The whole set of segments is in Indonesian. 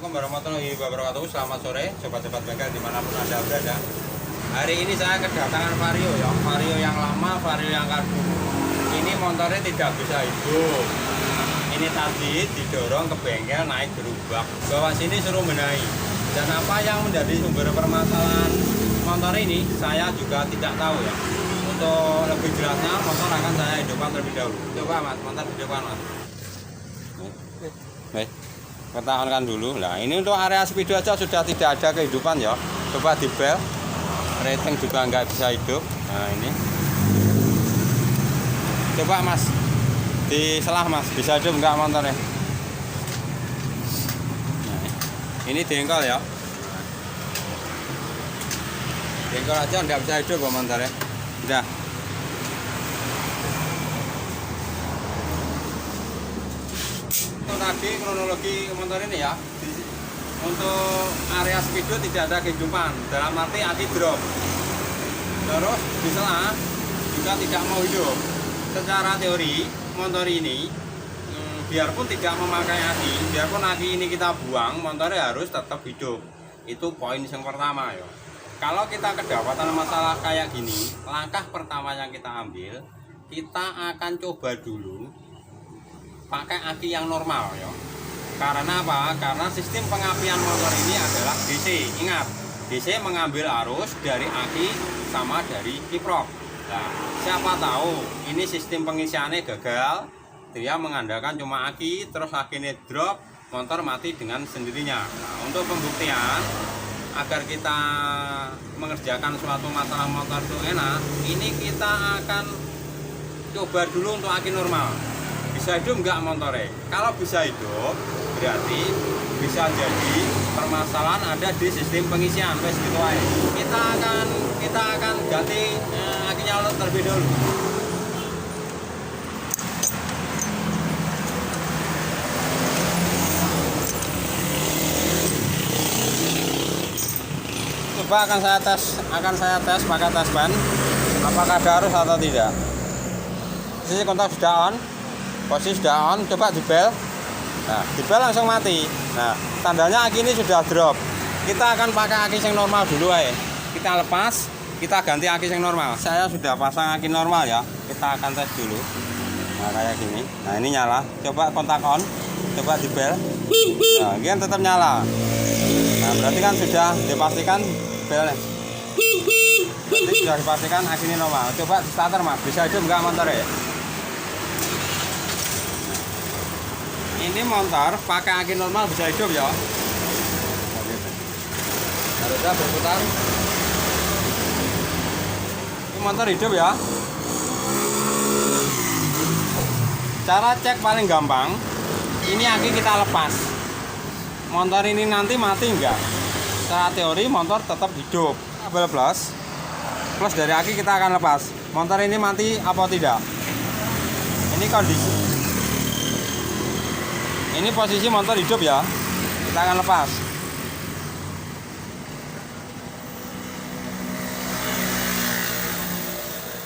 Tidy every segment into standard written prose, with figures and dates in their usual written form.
Assalamualaikum warahmatullahi wabarakatuh. Selamat sore sobat-sobat bengkel dimanapun Anda berada. Hari ini saya kedatangan Vario ya, Vario yang lama, Vario yang karbu. Ini motornya tidak bisa hidup. Ini tadi didorong ke bengkel naik gerobak. Bawa sini suruh benahi. Dan apa yang menjadi sumber permasalahan motor ini saya juga tidak tahu ya. Untuk lebih jelasnya motor akan saya hidupkan terlebih dahulu. Coba mas, motor hidupkan mas. Baik, kita on dulu. Nah, ini untuk area speedo aja sudah tidak ada kehidupan ya. Coba di bel, rating juga nggak bisa hidup. Nah ini, coba mas, di selah mas, bisa hidup nggak motornya? Nah, ini dengkol ya. Dengkol aja nggak bisa hidup motornya. Udah. Tadi kronologi motor ini ya, untuk area speedo tidak ada kehidupan, dalam arti aki drop, terus di selah juga tidak mau hidup. Secara teori motor ini biarpun tidak memakai aki, biarpun aki ini kita buang, motornya harus tetap hidup. Itu poin yang pertama ya. Kalau kita kedapatan masalah kayak gini, langkah pertama yang kita ambil, kita akan coba dulu pakai aki yang normal ya. Karena apa? Karena sistem pengapian motor ini adalah DC. Ingat, DC mengambil arus dari aki sama dari kiprok. Nah, siapa tahu ini sistem pengisiannya gagal, dia mengandalkan cuma aki, terus akinya drop, motor mati dengan sendirinya. Nah, untuk pembuktian agar kita mengerjakan suatu masalah motor itu enak, ini kita akan coba dulu untuk aki normal. Bisa hidup nggak motornya? Kalau bisa hidup, berarti bisa jadi permasalahan ada di sistem pengisian. Wes gitu aja. Kita akan ganti akinya terlebih dahulu. Coba akan saya tes pakai tes ban, apakah ada arus atau tidak. Posisi kontak sudah on. Posisi sudah on, coba di bel. Nah, di bel langsung mati. Nah, tandanya aki ini sudah drop. Kita akan pakai aki yang normal dulu ya. Kita lepas, kita ganti aki yang normal. Saya sudah pasang aki normal ya. Kita akan tes dulu. Nah, kayak gini. Nah, ini nyala. Coba kontak on. Coba di bel. Nah, ini tetap nyala. Nah, berarti kan sudah dipastikan belnya. Berarti sudah dipastikan aki ini normal. Coba di starter mas, bisa hidup nggak motornya? Ini motor pakai aki normal bisa hidup ya. Harusnya berputar. Ini motor hidup ya. Cara cek paling gampang, ini aki kita lepas. Motor ini nanti mati enggak? Secara teori motor tetap hidup. Kabel plus dari aki kita akan lepas. Motor ini mati apa tidak? Ini kondisi. Ini posisi motor hidup ya. Kita akan lepas.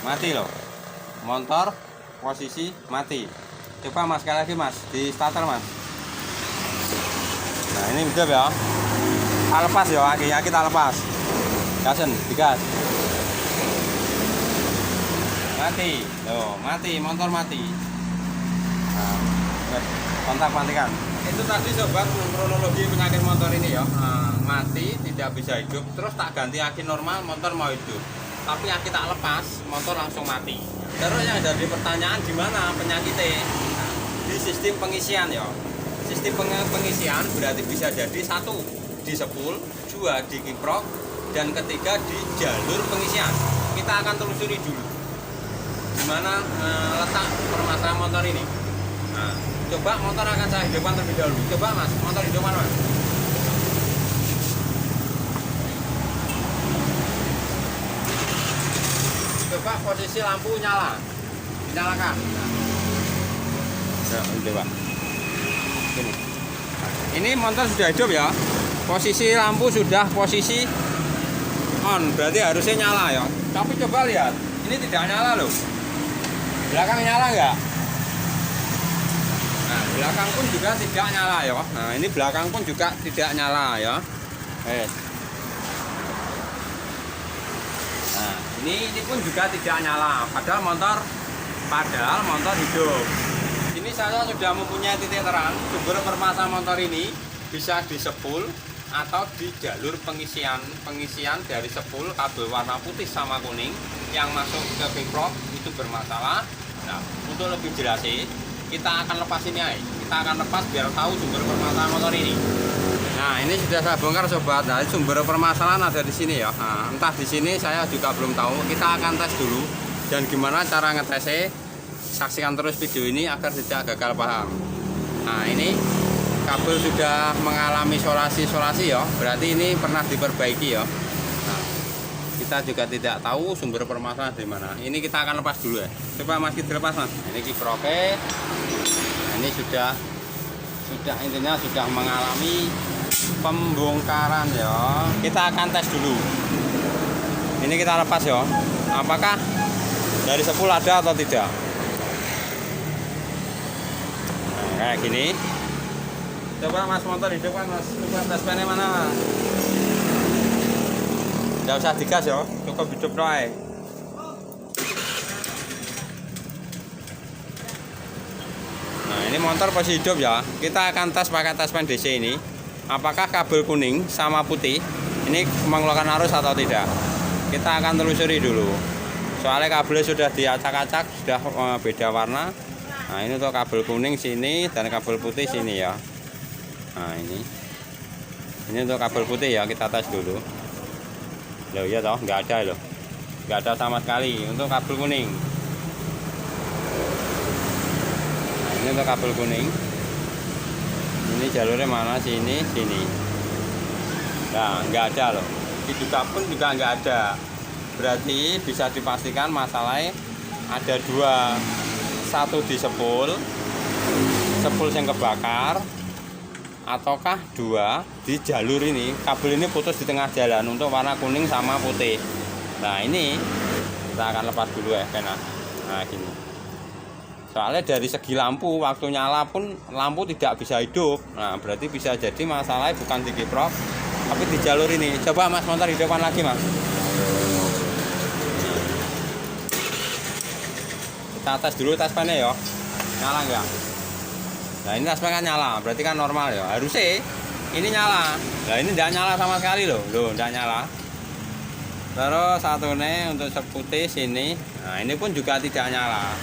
Mati loh. Motor posisi mati. Coba mas, sekali lagi mas, di starter mas. Nah ini hidup ya. Kita lepas ya, akinya kita lepas. Gasen, digas. Mati. Loh, mati, motor mati. Nah, kontak matikan. Itu tadi sobat kronologi penyakit motor ini ya. Mati, tidak bisa hidup, terus tak ganti aki normal, motor mau hidup. Tapi aki tak lepas, motor langsung mati. Terus yang jadi pertanyaan gimana penyakitnya? Di sistem pengisian ya. Sistem pengisian berarti bisa jadi satu di sepul, dua di kiprok, dan ketiga di jalur pengisian. Kita akan telusuri dulu gimana letak permasalahan motor ini. Nah, coba motor akan saya hidupkan terlebih dahulu. Coba mas, motor hidupkan mas. Coba posisi lampu nyala, dinyalakan. Ya, coba. Ini motor sudah hidup ya. Posisi lampu sudah posisi on, berarti harusnya nyala ya. Tapi coba lihat, ini tidak nyala loh. Belakang nyala enggak? Nah, belakang pun juga tidak nyala ya. Nah, ini belakang pun juga tidak nyala ya. Nah, ini pun juga tidak nyala. Padahal motor hidup. Ini saya sudah mempunyai titik terang. Sumber permasalahan motor ini bisa di sepul atau di jalur pengisian dari sepul kabel warna putih sama kuning yang masuk ke kickprop itu bermasalah. Nah, untuk lebih jelas kita akan lepas ini aja. Kita akan lepas biar tahu sumber permasalahan motor ini. Nah, ini sudah saya bongkar sobat. Nah, sumber permasalahan ada di sini ya. Nah, entah di sini saya juga belum tahu. Kita akan tes dulu dan gimana cara ngetesnya. Saksikan terus video ini agar tidak gagal paham. Nah, ini kabel sudah mengalami solasi ya. Berarti ini pernah diperbaiki ya. Nah, kita juga tidak tahu sumber permasalahan dari mana. Ini kita akan lepas dulu ya. Coba Mas kita lepas Mas. Ini kickprope. Nah, ini sudah intinya sudah mengalami pembongkaran ya. Kita akan tes dulu. Ini kita lepas ya. Apakah dari sepul ada atau tidak? Nah, kayak gini. Coba Mas motor hidup kan Mas. Coba tes pennya mana Mas? Nggak usah digas ya. Cukup hidup doang. Nah, ini motor posisi hidup ya. Kita akan tes pakai tes pen DC ini. Apakah kabel kuning sama putih ini mengeluarkan arus atau tidak? Kita akan telusuri dulu. Soalnya kabelnya sudah diacak-acak, sudah beda warna. Nah, ini untuk kabel kuning sini dan kabel putih sini ya. Nah, ini untuk kabel putih ya, kita tes dulu. Loh iya toh, nggak ada loh. Nggak ada sama sekali untuk kabel kuning. Nah, ini untuk kabel kuning. Ini jalurnya mana? Sini. Nah, nggak ada loh. Ini juga nggak ada. Berarti bisa dipastikan masalahnya ada dua. Satu di sepul yang kebakar, ataukah dua di jalur ini, kabel ini putus di tengah jalan untuk warna kuning sama putih. Nah, ini kita akan lepas dulu ya karena nah gini. Soalnya dari segi lampu, waktu nyala pun lampu tidak bisa hidup. Nah, berarti bisa jadi masalahnya bukan di kickprop tapi di jalur ini. Coba Mas motor hidupkan lagi Mas. Kita tes dulu tes pennya ya, nyala enggak? Nah, ini tes pen kan nyala, berarti kan normal ya. Harusnya ini nyala. Nah, ini tidak nyala sama sekali loh, tidak nyala. Terus satunya untuk seputih sini, nah ini pun juga tidak nyala.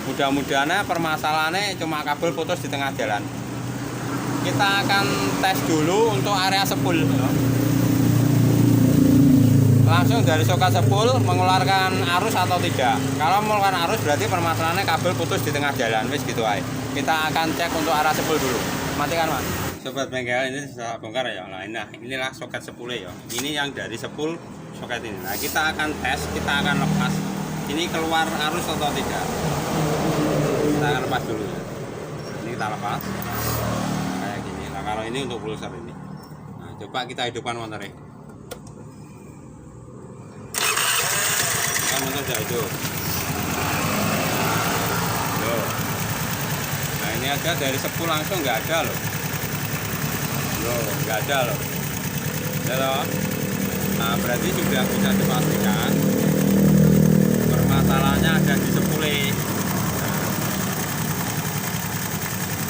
Mudah-mudahan permasalahannya cuma kabel putus di tengah jalan. Kita akan tes dulu untuk area sepul. Langsung dari soket sepul mengeluarkan arus atau tidak. Kalau mengeluarkan arus berarti permasalahannya kabel putus di tengah jalan. Wis gitu aja. Kita akan cek untuk arah sepul dulu. Matikan Mas. Sobat bengkel, ini saya bongkar ya. Nah, inilah soket sepulnya ya. Ini yang dari sepul soket ini. Nah, kita akan tes, kita akan lepas. Ini keluar arus atau tidak. Kita akan lepas dulu ya. Ini kita lepas. Nah, kayak gini. Nah, kalau ini untuk pulsar ini. Nah, coba kita hidupkan motornya. Motor sudah hidup. Nah, ini ada dari sepul langsung nggak ada loh. Nggak ada loh. Nah, berarti sudah bisa dipastikan permasalahannya ada di sepulnya.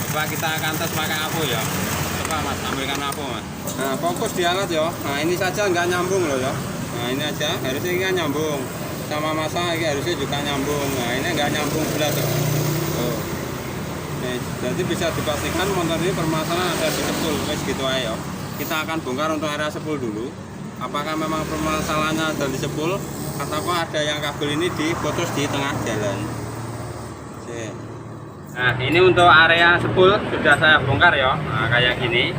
Coba kita akan tes pakai apu ya. Coba Mas, ambilkan apu Mas. Nah, fokus di alat ya. Nah, ini saja nggak nyambung loh ya. Nah, ini aja harusnya ini kan nyambung. Sama masa ini harusnya juga nyambung. Nah, ini nggak nyambung belas ya. Nah, jadi bisa dipastikan motor ini permasalahan ada di sepul. Wes gitu aja ya. Kita akan bongkar untuk area sepul dulu. Apakah memang permasalahannya ada di sepul ataukah ada yang kabel ini diputus di tengah jalan. Nah, ini untuk area sepul sudah saya bongkar ya. Nah, kayak gini.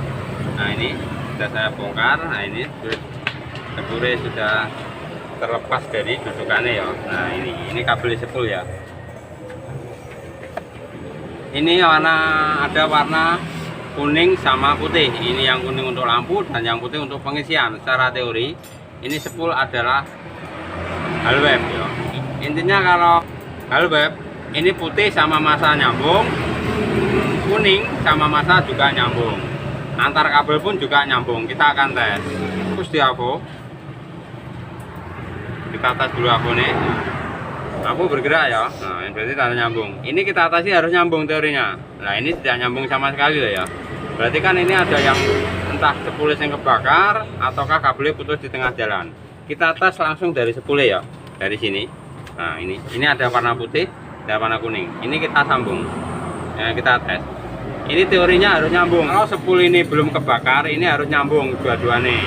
Nah, ini sudah saya bongkar. Nah, ini sepulnya sudah terlepas dari dudukannya ya. Nah, ini kabel sepul ya. Ini ada warna kuning sama putih. Ini yang kuning untuk lampu dan yang putih untuk pengisian. Secara teori ini sepul adalah hal web ya. Intinya kalau hal web ini putih sama masa nyambung, kuning sama masa juga nyambung, antar kabel pun juga nyambung. Kita akan tes. Terus di aku kita tes dulu aku nih. Aku bergerak ya, nah berarti tanda nyambung. Ini kita atasi harus nyambung teorinya. Nah ini tidak nyambung sama sekali loh ya. Berarti kan ini ada yang entah sepule yang kebakar ataukah kabelnya putus di tengah jalan. Kita tes langsung dari sepule ya, dari sini. Nah ini ada warna putih, ada warna kuning. Ini kita sambung. Nah, kita tes. Ini teorinya harus nyambung. Kalau sepule ini belum kebakar, ini harus nyambung dua-duanya.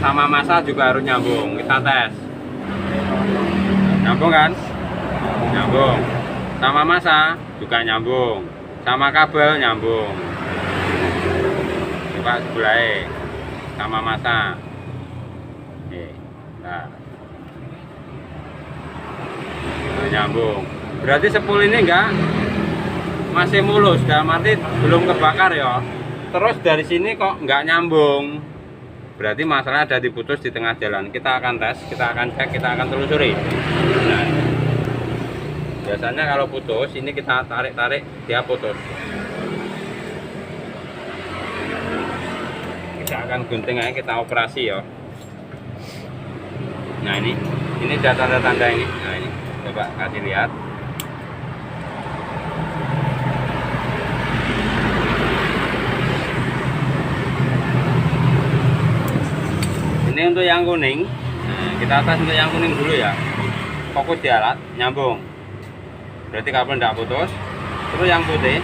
Sama masa juga harus nyambung. Kita tes. Nyambung kan? Nyambung. Sama masa juga nyambung. Sama kabel nyambung. Coba sebelah sama masa. Nah. Nyambung. Berarti sepul ini enggak masih mulus, dalam arti belum kebakar ya. Terus dari sini kok enggak nyambung. Berarti masalah ada diputus di tengah jalan. Kita akan tes, kita akan cek, kita akan telusuri. Nah, biasanya kalau putus, ini kita tarik-tarik, dia putus. Kita akan gunting aja, kita operasi ya. Nah ini ada tanda-tanda ini. Nah ini, coba kasih lihat. Ini untuk yang kuning. Nah, kita tes untuk yang kuning dulu ya. Fokus di alat, nyambung. Berarti kabel tidak putus. Terus yang putih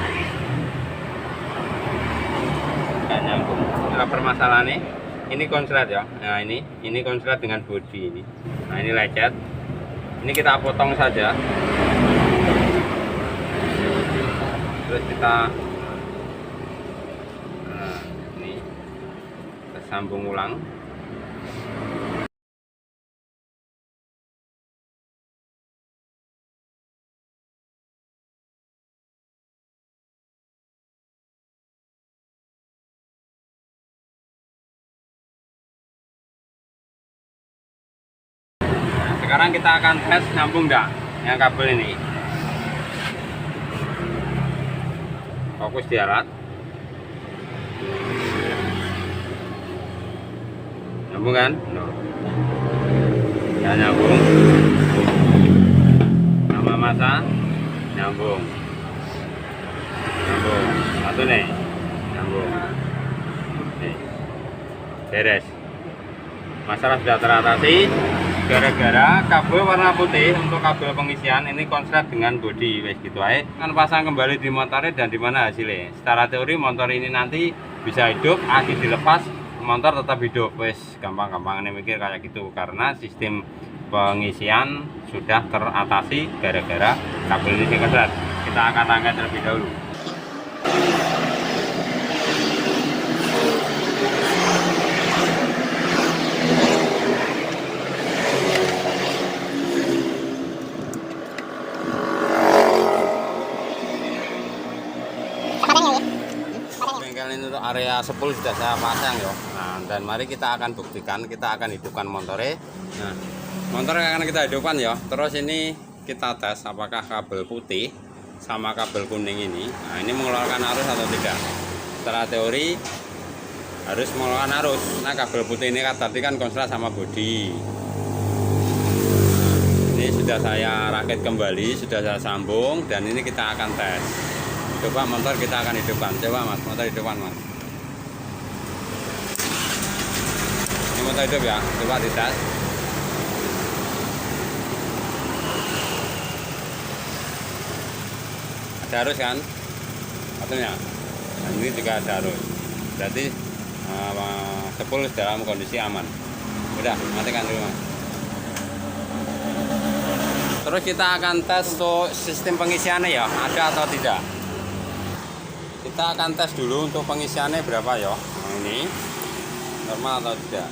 nggak nyambung. Nah, permasalahan ini konslet ya. Nah ini konslet dengan bodi ini. Nah ini lecet. Ini kita potong saja. Terus kita ini kita sambung ulang. Sekarang kita akan tes nyambung enggak yang kabel ini. Fokus di alat. Nyambung kan? No. Ya nyambung. Sama masa nyambung. Nyambung. Satu nih. Nyambung. Nih. Beres. Masalah sudah teratasi. Gara-gara kabel warna putih untuk kabel pengisian ini konslet dengan bodi wes gitu aja. Kan pasang kembali di motornya dan di mana hasilnya. Secara teori motor ini nanti bisa hidup, aki dilepas, motor tetap hidup. Wes gampang-gampang mikir kayak gitu karena sistem pengisian sudah teratasi gara-gara kabel ini konslet. Kita akan angkat terlebih dahulu. Untuk area 10 sudah saya pasang ya. Nah, dan mari kita akan buktikan, kita akan hidupkan motornya. Nah, motor akan kita hidupkan ya. Terus ini kita tes apakah kabel putih sama kabel kuning ini. Nah, ini mengeluarkan arus atau tidak. Secara teori harus mengeluarkan arus. Nah, kabel putih ini kan tadi kan konslet sama bodi. Nah, ini sudah saya rakit kembali, sudah saya sambung dan ini kita akan tes. Coba motor kita akan hidupkan. Coba mas, motor hidupkan mas. Ini motor hidup ya. Coba dites. Ada arus kan? Katanya. Dan ini juga ada arus. Berarti 10 dalam kondisi aman. Udah, matikan dulu mas. Terus kita akan tes untuk sistem pengisiannya ya. Ada atau tidak? Kita akan tes dulu untuk pengisiannya berapa ya. Nah, ini normal atau tidak.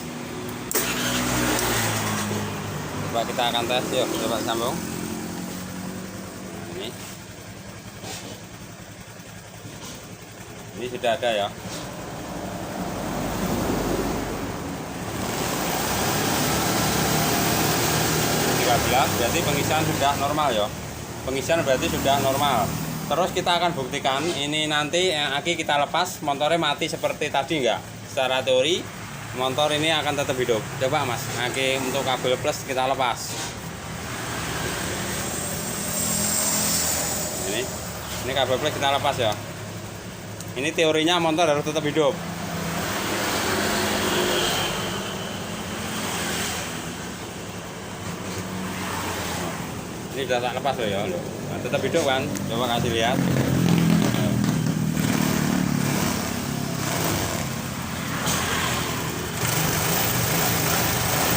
Coba kita akan tes yuk. Coba sambung. Ini sudah ada ya. Berarti pengisian sudah normal ya. Pengisian berarti sudah normal. Terus kita akan buktikan ini nanti aki kita lepas motornya mati seperti tadi enggak. Secara teori motor ini akan tetap hidup. Coba Mas, aki untuk kabel plus kita lepas. Ini kabel plus kita lepas ya. Ini teorinya motor harus tetap hidup. Ini sudah tak lepas loh ya. Nah, tetap hidup kan? Coba kasih lihat.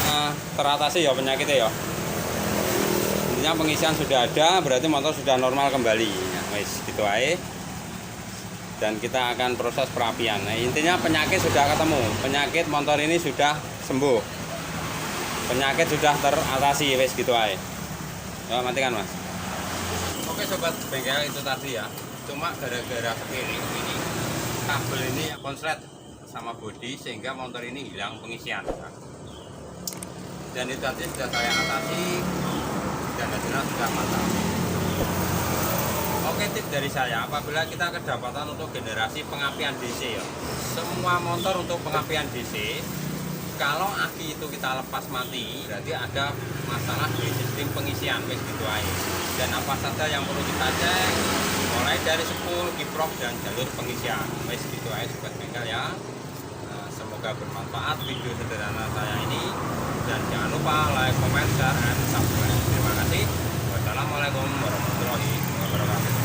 Nah, teratasi ya penyakitnya ya. Intinya pengisian sudah ada, berarti motor sudah normal kembali. Nah, wis gitu aja. Dan kita akan proses perapian. Nah, intinya penyakit sudah ketemu. Penyakit motor ini sudah sembuh. Penyakit sudah teratasi, wis gitu aja. Coba matikan Mas. Oke sobat bengkel, itu tadi ya. Cuma gara-gara kepilih ini kabel ini konslet sama bodi sehingga motor ini hilang pengisian. Dan itu tadi sudah saya atasi dan hasilnya sudah mantap. Oke, tips dari saya, apabila kita kedapatan untuk generasi pengapian DC ya, semua motor untuk pengapian DC, kalau aki itu kita lepas mati, berarti ada masalah di sistem pengisian, wis gitu aja. Dan apa saja yang perlu kita cek, mulai dari spool, kiprok, dan jalur pengisian, wis gitu aja sobat bengkel ya. Nah, semoga bermanfaat video sederhana saya ini, dan jangan lupa like, comment, share, dan subscribe. Terima kasih. Wassalamualaikum warahmatullahi wabarakatuh.